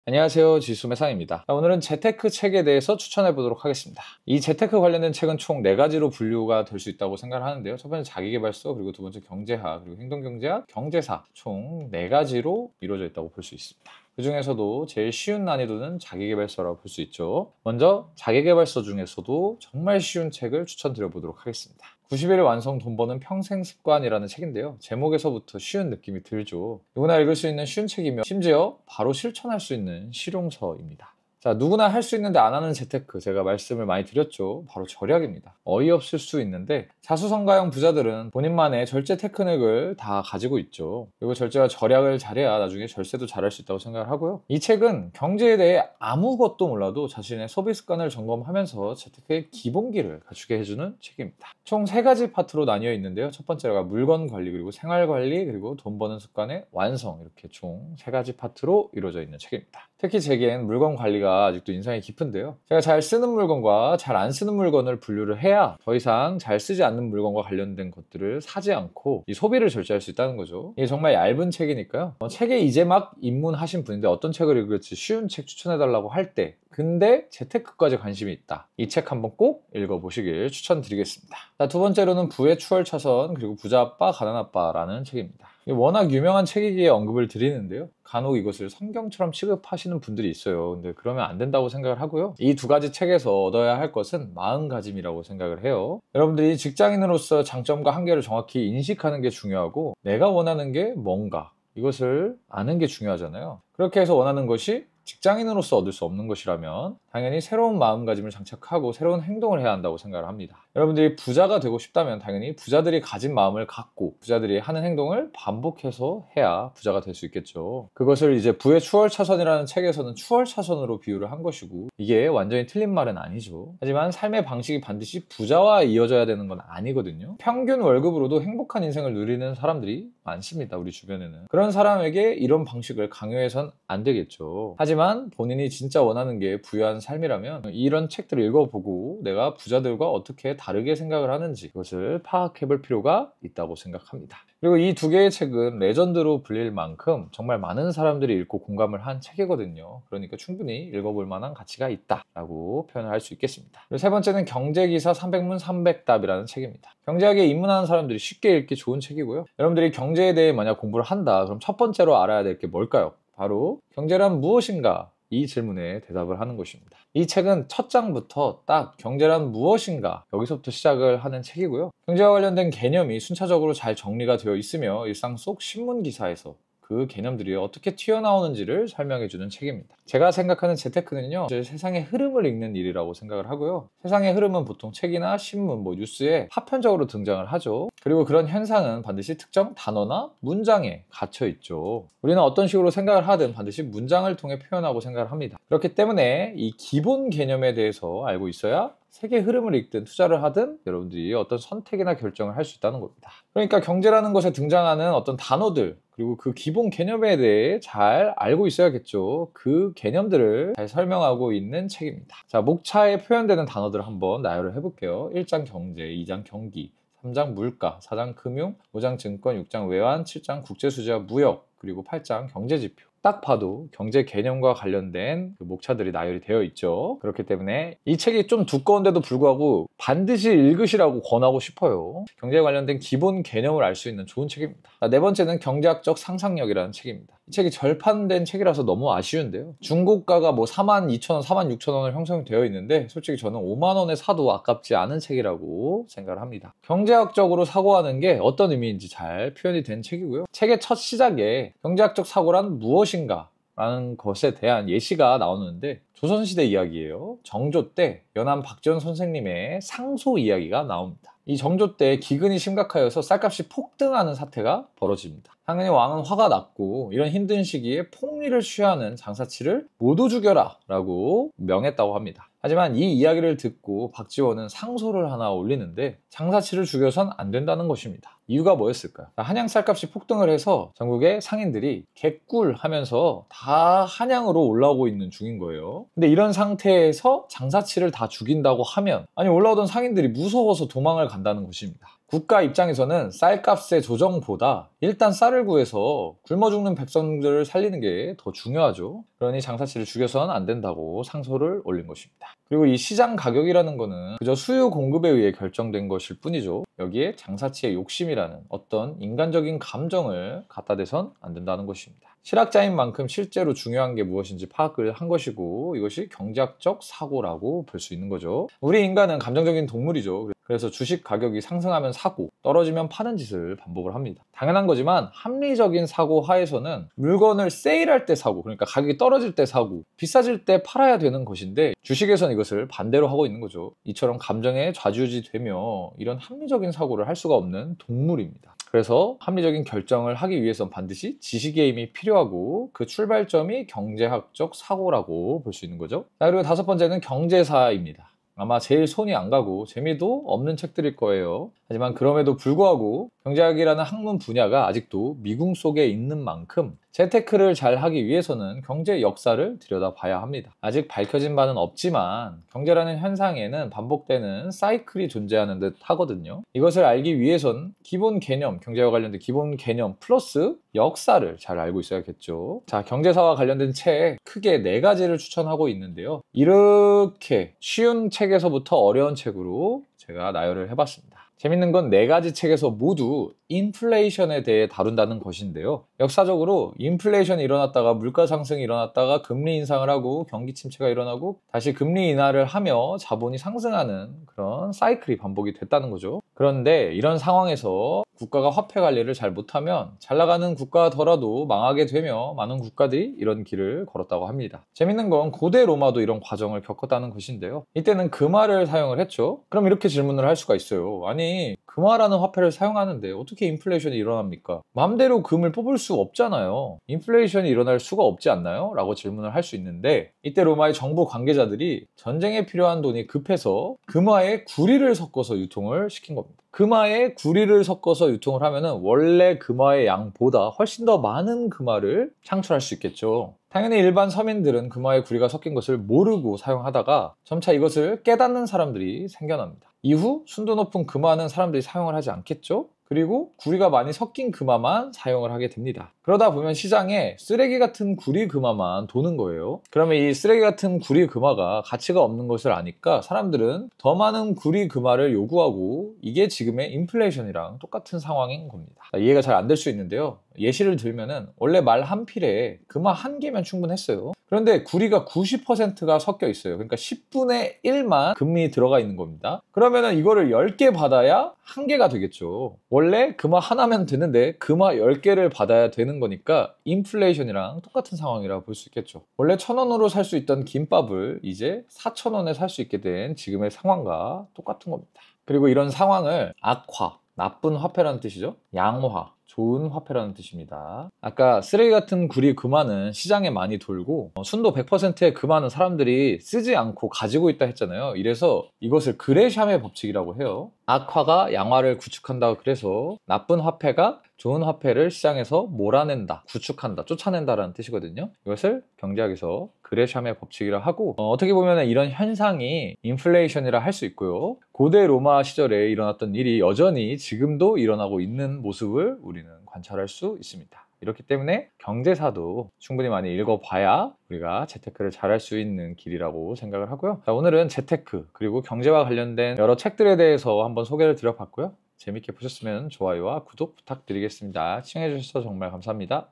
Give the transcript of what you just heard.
안녕하세요. 지수매상입니다. 오늘은 재테크 책에 대해서 추천해 보도록 하겠습니다. 이 재테크 관련된 책은 총 4가지로 분류가 될 수 있다고 생각을 하는데요. 첫 번째 자기계발서, 그리고 두 번째 경제학, 그리고 행동경제학, 경제사 총 4가지로 이루어져 있다고 볼 수 있습니다. 그 중에서도 제일 쉬운 난이도는 자기계발서라고 볼 수 있죠. 먼저 자기계발서 중에서도 정말 쉬운 책을 추천드려 보도록 하겠습니다. 90일 완성 돈 버는 평생 습관이라는 책인데요. 제목에서부터 쉬운 느낌이 들죠. 누구나 읽을 수 있는 쉬운 책이며 심지어 바로 실천할 수 있는 실용서입니다. 자, 누구나 할 수 있는데 안 하는 재테크, 제가 말씀을 많이 드렸죠. 바로 절약입니다. 어이없을 수 있는데 자수성가형 부자들은 본인만의 절제 테크닉을 다 가지고 있죠. 그리고 절제와 절약을 잘해야 나중에 절세도 잘할 수 있다고 생각을 하고요. 이 책은 경제에 대해 아무것도 몰라도 자신의 소비 습관을 점검하면서 재테크의 기본기를 갖추게 해주는 책입니다. 총 3가지 파트로 나뉘어 있는데요. 첫 번째가 물건 관리, 그리고 생활 관리, 그리고 돈 버는 습관의 완성, 이렇게 총 3가지 파트로 이루어져 있는 책입니다. 특히 제겐 물건 관리가 아직도 인상이 깊은데요. 제가 잘 쓰는 물건과 잘 안 쓰는 물건을 분류를 해야 더 이상 잘 쓰지 않는 물건과 관련된 것들을 사지 않고 이 소비를 절제할 수 있다는 거죠. 이게 정말 얇은 책이니까요. 책에 이제 막 입문하신 분인데 어떤 책을 읽을지 쉬운 책 추천해달라고 할 때 근데 재테크까지 관심이 있다. 이 책 한번 꼭 읽어보시길 추천드리겠습니다. 자, 두 번째로는 부의 추월차선, 그리고 부자아빠 가난아빠라는 책입니다. 워낙 유명한 책이기에 언급을 드리는데요. 간혹 이것을 성경처럼 취급하시는 분들이 있어요. 근데 그러면 안 된다고 생각을 하고요. 이 2가지 책에서 얻어야 할 것은 마음가짐이라고 생각을 해요. 여러분들이 직장인으로서 장점과 한계를 정확히 인식하는 게 중요하고, 내가 원하는 게 뭔가 이것을 아는 게 중요하잖아요. 그렇게 해서 원하는 것이 직장인으로서 얻을 수 없는 것이라면 당연히 새로운 마음가짐을 장착하고 새로운 행동을 해야 한다고 생각을 합니다. 여러분들이 부자가 되고 싶다면 당연히 부자들이 가진 마음을 갖고 부자들이 하는 행동을 반복해서 해야 부자가 될 수 있겠죠. 그것을 이제 부의 추월차선이라는 책에서는 추월차선으로 비유를 한 것이고, 이게 완전히 틀린 말은 아니죠. 하지만 삶의 방식이 반드시 부자와 이어져야 되는 건 아니거든요. 평균 월급으로도 행복한 인생을 누리는 사람들이 많습니다. 우리 주변에는. 그런 사람에게 이런 방식을 강요해선 안 되겠죠. 하지만 본인이 진짜 원하는 게 부유한 삶이라면 이런 책들을 읽어보고 내가 부자들과 어떻게 다르게 생각을 하는지 그것을 파악해 볼 필요가 있다고 생각합니다. 그리고 이 2개의 책은 레전드로 불릴 만큼 정말 많은 사람들이 읽고 공감을 한 책이거든요. 그러니까 충분히 읽어볼 만한 가치가 있다라고 표현을 할 수 있겠습니다. 그리고 3번째는 경제기사 300문 300답이라는 책입니다. 경제학에 입문하는 사람들이 쉽게 읽기 좋은 책이고요. 여러분들이 경제에 대해 만약 공부를 한다, 그럼 첫 번째로 알아야 될 게 뭘까요? 바로 경제란 무엇인가? 이 질문에 대답을 하는 것입니다. 이 책은 첫 장부터 딱 경제란 무엇인가 여기서부터 시작을 하는 책이고요. 경제와 관련된 개념이 순차적으로 잘 정리가 되어 있으며 일상 속 신문 기사에서 그 개념들이 어떻게 튀어나오는지를 설명해주는 책입니다. 제가 생각하는 재테크는요, 세상의 흐름을 읽는 일이라고 생각을 하고요. 세상의 흐름은 보통 책이나 신문, 뉴스에 파편적으로 등장을 하죠. 그리고 그런 현상은 반드시 특정 단어나 문장에 갇혀 있죠. 우리는 어떤 식으로 생각을 하든 반드시 문장을 통해 표현하고 생각을 합니다. 그렇기 때문에 이 기본 개념에 대해서 알고 있어야 세계 흐름을 읽든 투자를 하든 여러분들이 어떤 선택이나 결정을 할 수 있다는 겁니다. 그러니까 경제라는 것에 등장하는 어떤 단어들, 그리고 그 기본 개념에 대해 잘 알고 있어야겠죠. 그 개념들을 잘 설명하고 있는 책입니다. 자, 목차에 표현되는 단어들을 한번 나열을 해볼게요. 1장 경제, 2장 경기, 3장 물가, 4장 금융, 5장 증권, 6장 외환, 7장 국제수지와 무역, 그리고 8장 경제지표. 딱 봐도 경제 개념과 관련된 그 목차들이 나열이 되어 있죠. 그렇기 때문에 이 책이 좀 두꺼운데도 불구하고 반드시 읽으시라고 권하고 싶어요. 경제에 관련된 기본 개념을 알 수 있는 좋은 책입니다. 4번째는 경제학적 상상력이라는 책입니다. 이 책이 절판된 책이라서 너무 아쉬운데요. 중고가가 42,000원, 46,000원을 형성되어 있는데 솔직히 저는 5만원에 사도 아깝지 않은 책이라고 생각을 합니다. 경제학적으로 사고하는 게 어떤 의미인지 잘 표현이 된 책이고요. 책의 첫 시작에 경제학적 사고란 무엇인가? 라는 것에 대한 예시가 나오는데 조선시대 이야기예요. 정조 때 연암 박지원 선생님의 상소 이야기가 나옵니다. 이 정조 때 기근이 심각하여서 쌀값이 폭등하는 사태가 벌어집니다. 당연히 왕은 화가 났고 이런 힘든 시기에 폭리를 취하는 장사치를 모두 죽여라 라고 명했다고 합니다. 하지만 이 이야기를 듣고 박지원은 상소를 하나 올리는데 장사치를 죽여선 안 된다는 것입니다. 이유가 뭐였을까요? 한양 쌀값이 폭등을 해서 전국의 상인들이 개꿀하면서 다 한양으로 올라오고 있는 중인 거예요. 근데 이런 상태에서 장사치를 다 죽인다고 하면, 아니 올라오던 상인들이 무서워서 도망을 간다는 것입니다. 국가 입장에서는 쌀값의 조정보다 일단 쌀을 구해서 굶어 죽는 백성들을 살리는 게 더 중요하죠. 그러니 장사치를 죽여서는 안 된다고 상소를 올린 것입니다. 그리고 이 시장 가격이라는 거는 그저 수요 공급에 의해 결정된 것일 뿐이죠. 여기에 장사치의 욕심이라는 어떤 인간적인 감정을 갖다 대선 안 된다는 것입니다. 실학자인 만큼 실제로 중요한 게 무엇인지 파악을 한 것이고, 이것이 경제학적 사고라고 볼 수 있는 거죠. 우리 인간은 감정적인 동물이죠. 그래서 주식 가격이 상승하면 사고, 떨어지면 파는 짓을 반복을 합니다. 당연한 거지만 합리적인 사고 하에서는 물건을 세일할 때 사고, 그러니까 가격이 떨어질 때 사고, 비싸질 때 팔아야 되는 것인데, 주식에서는 이것을 반대로 하고 있는 거죠. 이처럼 감정에 좌지우지되며 이런 합리적인 사고를 할 수가 없는 동물입니다. 그래서 합리적인 결정을 하기 위해선 반드시 지식의 힘이 필요하고, 그 출발점이 경제학적 사고라고 볼 수 있는 거죠. 자, 그리고 다섯 번째는 경제사입니다. 아마 제일 손이 안 가고 재미도 없는 책들일 거예요. 하지만 그럼에도 불구하고 경제학이라는 학문 분야가 아직도 미궁 속에 있는 만큼 재테크를 잘 하기 위해서는 경제 역사를 들여다봐야 합니다. 아직 밝혀진 바는 없지만 경제라는 현상에는 반복되는 사이클이 존재하는 듯 하거든요. 이것을 알기 위해선 기본 개념, 경제와 관련된 기본 개념 플러스 역사를 잘 알고 있어야겠죠. 자, 경제사와 관련된 책 크게 4가지를 추천하고 있는데요. 이렇게 쉬운 책에서부터 어려운 책으로 제가 나열을 해봤습니다. 재밌는 건 4가지 책에서 모두 인플레이션에 대해 다룬다는 것인데요. 역사적으로 인플레이션이 일어났다가 물가 상승이 일어났다가 금리 인상을 하고 경기 침체가 일어나고 다시 금리 인하를 하며 자본이 상승하는 그런 사이클이 반복이 됐다는 거죠. 그런데 이런 상황에서 국가가 화폐 관리를 잘 못하면 잘 나가는 국가더라도 망하게 되며 많은 국가들이 이런 길을 걸었다고 합니다. 재밌는 건 고대 로마도 이런 과정을 겪었다는 것인데요. 이때는 금화를 사용을 했죠. 그럼 이렇게 질문을 할 수가 있어요. 아니, 금화라는 화폐를 사용하는데 어떻게 인플레이션이 일어납니까? 마음대로 금을 뽑을 수 없잖아요. 인플레이션이 일어날 수가 없지 않나요? 라고 질문을 할 수 있는데, 이때 로마의 정부 관계자들이 전쟁에 필요한 돈이 급해서 금화에 구리를 섞어서 유통을 시킨 겁니다. 금화에 구리를 섞어서 유통을 하면은 원래 금화의 양보다 훨씬 더 많은 금화를 창출할 수 있겠죠. 당연히 일반 서민들은 금화에 구리가 섞인 것을 모르고 사용하다가 점차 이것을 깨닫는 사람들이 생겨납니다. 이후 순도 높은 금화는 사람들이 사용을 하지 않겠죠? 그리고 구리가 많이 섞인 금화만 사용을 하게 됩니다. 그러다 보면 시장에 쓰레기 같은 구리 금화만 도는 거예요. 그러면 이 쓰레기 같은 구리 금화가 가치가 없는 것을 아니까 사람들은 더 많은 구리 금화를 요구하고, 이게 지금의 인플레이션이랑 똑같은 상황인 겁니다. 이해가 잘 안 될 수 있는데요. 예시를 들면은 원래 말 한 필에 금화 1개면 충분했어요. 그런데 구리가 90%가 섞여 있어요. 그러니까 10분의 1만 금이 들어가 있는 겁니다. 그러면은 이거를 10개 받아야 1개가 되겠죠. 원래 금화 하나면 되는데 금화 10개를 받아야 되는 거니까 인플레이션이랑 똑같은 상황이라 볼 수 있겠죠. 원래 1,000원으로 살 수 있던 김밥을 이제 4,000원에 살 수 있게 된 지금의 상황과 똑같은 겁니다. 그리고 이런 상황을 악화, 나쁜 화폐라는 뜻이죠. 양화, 좋은 화폐라는 뜻입니다. 아까 쓰레기 같은 구리 금화는 시장에 많이 돌고 순도 100%의 금화는 사람들이 쓰지 않고 가지고 있다 했잖아요. 이래서 이것을 그레샴의 법칙이라고 해요. 악화가 양화를 구축한다고, 그래서 나쁜 화폐가 좋은 화폐를 시장에서 몰아낸다, 구축한다, 쫓아낸다라는 뜻이거든요. 이것을 경제학에서 그레샴의 법칙이라 하고, 어떻게 보면 이런 현상이 인플레이션이라 할 수 있고요. 고대 로마 시절에 일어났던 일이 여전히 지금도 일어나고 있는 모습을 우리는 관찰할 수 있습니다. 이렇기 때문에 경제사도 충분히 많이 읽어봐야 우리가 재테크를 잘할 수 있는 길이라고 생각을 하고요. 자, 오늘은 재테크 그리고 경제와 관련된 여러 책들에 대해서 한번 소개를 드려봤고요. 재밌게 보셨으면 좋아요와 구독 부탁드리겠습니다. 시청해주셔서 정말 감사합니다.